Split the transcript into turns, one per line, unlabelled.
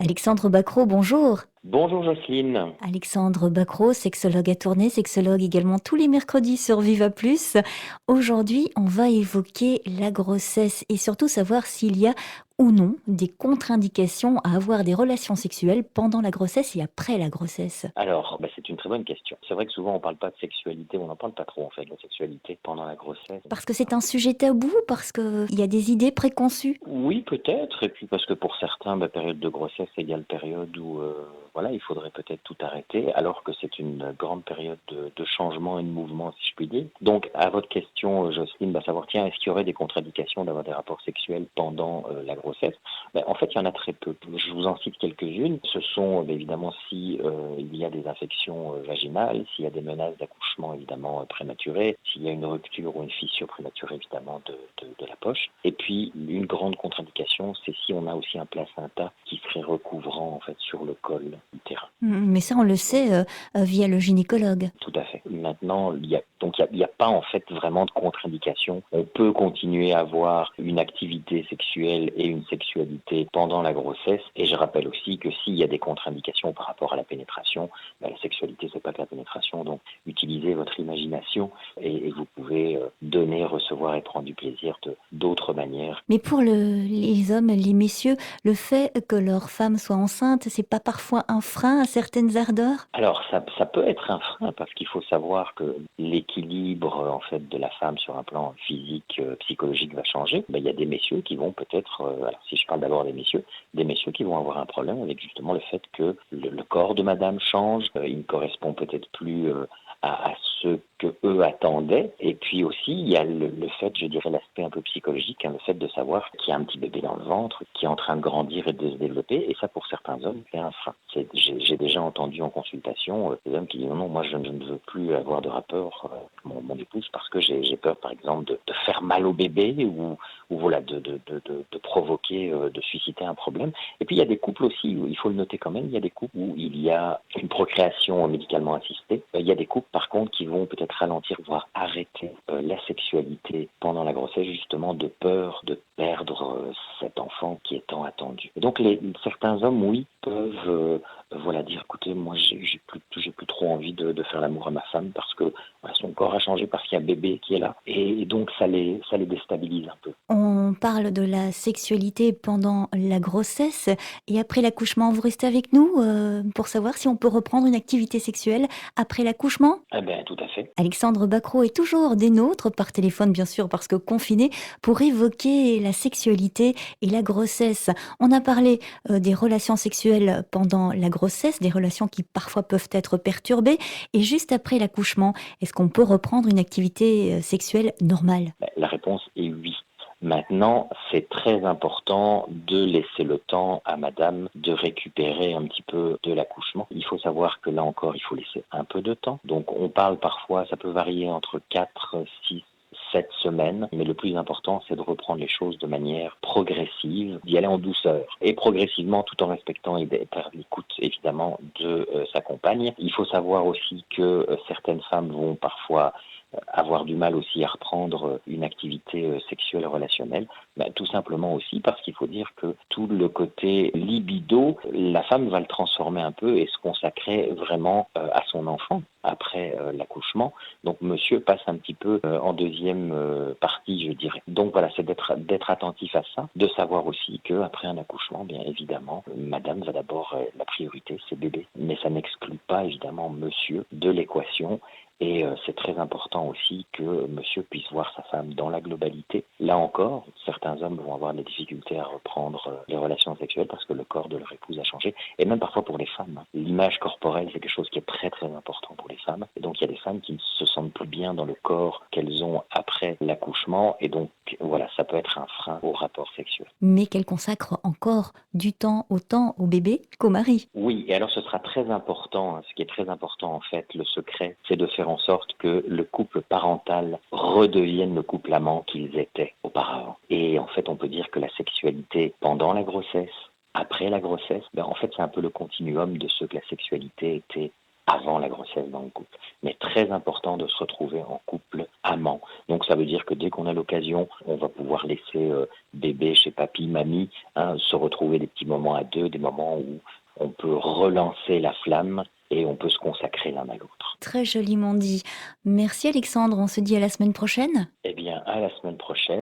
Alexandre Bacrot, bonjour.
Bonjour Jocelyne.
Alexandre Bacrot, sexologue à Tournai, sexologue également tous les mercredis sur Viva Plus. Aujourd'hui, on va évoquer la grossesse et surtout savoir s'il y a ou non des contre-indications à avoir des relations sexuelles pendant la grossesse et après la grossesse.
Alors, c'est une très bonne question. C'est vrai que souvent on parle pas de sexualité, on n'en parle pas trop en fait de la sexualité pendant la grossesse.
Parce que c'est un sujet tabou, parce qu'il y a des idées préconçues.
Oui, peut-être, et puis parce que pour certains, période de grossesse égale période où voilà, il faudrait peut-être tout arrêter, alors que c'est une grande période de changement et de mouvement, si je puis dire. Donc, à votre question, Jocelyne, savoir, tiens, est-ce qu'il y aurait des contre-indications d'avoir des rapports sexuels pendant la grossesse? En fait, il y en a très peu. Je vous en cite quelques-unes. Ce sont évidemment si il y a des infections vaginales, s'il y a des menaces d'accouchement évidemment prématurées, s'il y a une rupture ou une fissure prématurée évidemment de la poche. Et puis une grande contre-indication, c'est si on a aussi un placenta qui serait recouvrant en fait sur le col utérin.
Mais ça, on le sait via le gynécologue.
Tout à fait. Maintenant, il y a pas en fait vraiment de contre-indication. On peut continuer à avoir une activité sexuelle et une sexualité pendant la grossesse. Et je rappelle aussi que s'il y a des contre-indications par rapport à la pénétration, la sexualité c'est pas que la pénétration. Donc utilisez votre imagination et vous pouvez donner, recevoir et prendre du plaisir de d'autres manières.
Mais pour les hommes, les messieurs, le fait que leur femme soit enceinte, c'est pas parfois un frein à certaines ardeurs?
Alors, ça peut être un frein parce qu'il faut savoir que l'équilibre en fait de la femme sur un plan physique, psychologique va changer. Il y a des messieurs qui vont peut-être, alors si je parle d'abord des messieurs qui vont avoir un problème avec justement le fait que le corps de madame change, il ne correspond peut-être plus à ce que eux attendaient. Et puis aussi, il y a le fait, je dirais, l'aspect un peu psychologique, le fait de savoir qu'il y a un petit bébé dans le ventre qui est en train de grandir et de se développer. Et ça, pour certains hommes, c'est un frein. J'ai déjà entendu en consultation des hommes qui disent non, moi je ne veux plus avoir de rapport avec mon épouse parce que j'ai peur, par exemple, de faire mal au bébé ou voilà, de provoquer, de susciter un problème. Et puis il y a des couples aussi, où, il faut le noter quand même, il y a des couples où il y a une procréation médicalement assistée. Il y a des couples, par contre, qui vont peut-être ralentir, voire arrêter la sexualité pendant la grossesse, justement de peur de perdre cet enfant qui est tant attendu. Et donc certains hommes, oui, peuvent voilà, dire écoutez, moi j'ai plus trop envie de faire l'amour à ma femme parce que voilà, son corps a changé, parce qu'il y a un bébé qui est là. Et donc ça les déstabilise un peu.
On parle de la sexualité pendant la grossesse et après l'accouchement. Vous restez avec nous pour savoir si on peut reprendre une activité sexuelle après l'accouchement?
Eh bien, tout à fait.
Alexandre Bacrot est toujours des nôtres, par téléphone bien sûr, parce que confiné, pour évoquer la sexualité et la grossesse. On a parlé des relations sexuelles pendant la grossesse, des relations qui parfois peuvent être perturbées, et juste après l'accouchement, est-ce qu'on peut reprendre une activité sexuelle normale?
La réponse est oui. Maintenant, c'est très important de laisser le temps à madame de récupérer un petit peu de l'accouchement. Il faut savoir que là encore, il faut laisser un peu de temps. Donc on parle parfois, ça peut varier entre 4, 6, 7 semaines, mais le plus important, c'est de reprendre les choses de manière progressive, d'y aller en douceur et progressivement tout en respectant et d'être à l'écoute évidemment de sa compagne. Il faut savoir aussi que certaines femmes vont parfois avoir du mal aussi à reprendre une activité sexuelle relationnelle, tout simplement aussi parce qu'il faut dire que tout le côté libido, la femme va le transformer un peu et se consacrer vraiment à son enfant après l'accouchement. Donc monsieur passe un petit peu en deuxième partie, je dirais. Donc voilà, c'est d'être attentif à ça, de savoir aussi qu'après un accouchement, bien évidemment, madame va d'abord, la priorité, c'est bébé. Mais ça n'exclut pas évidemment monsieur de l'équation. Et c'est très important aussi que monsieur puisse voir sa femme dans la globalité. Là encore, certains hommes vont avoir des difficultés à reprendre les relations sexuelles parce que le corps de leur épouse a changé. Et même parfois pour les femmes. L'image corporelle, c'est quelque chose qui est très très important pour les femmes. Et donc il y a des femmes qui ne se sentent plus bien dans le corps qu'elles ont après l'accouchement. Et donc voilà, ça peut être un frein au rapport sexuel.
Mais qu'elle consacre encore du temps autant au bébé qu'au mari.
Oui, et alors ce sera très important, ce qui est très important en fait, le secret, c'est de faire en sorte que le couple parental redevienne le couple amant qu'ils étaient auparavant. Et en fait, on peut dire que la sexualité pendant la grossesse, après la grossesse, en fait, c'est un peu le continuum de ce que la sexualité était avant la grossesse dans le couple. Mais très important de se retrouver en couple amant. Donc ça veut dire que dès qu'on a l'occasion, on va pouvoir laisser bébé chez papy, mamie, hein, se retrouver des petits moments à deux, des moments où on peut relancer la flamme et on peut se consacrer l'un à l'autre.
Très joliment dit. Merci Alexandre, on se dit à la semaine prochaine.
Eh bien, à la semaine prochaine.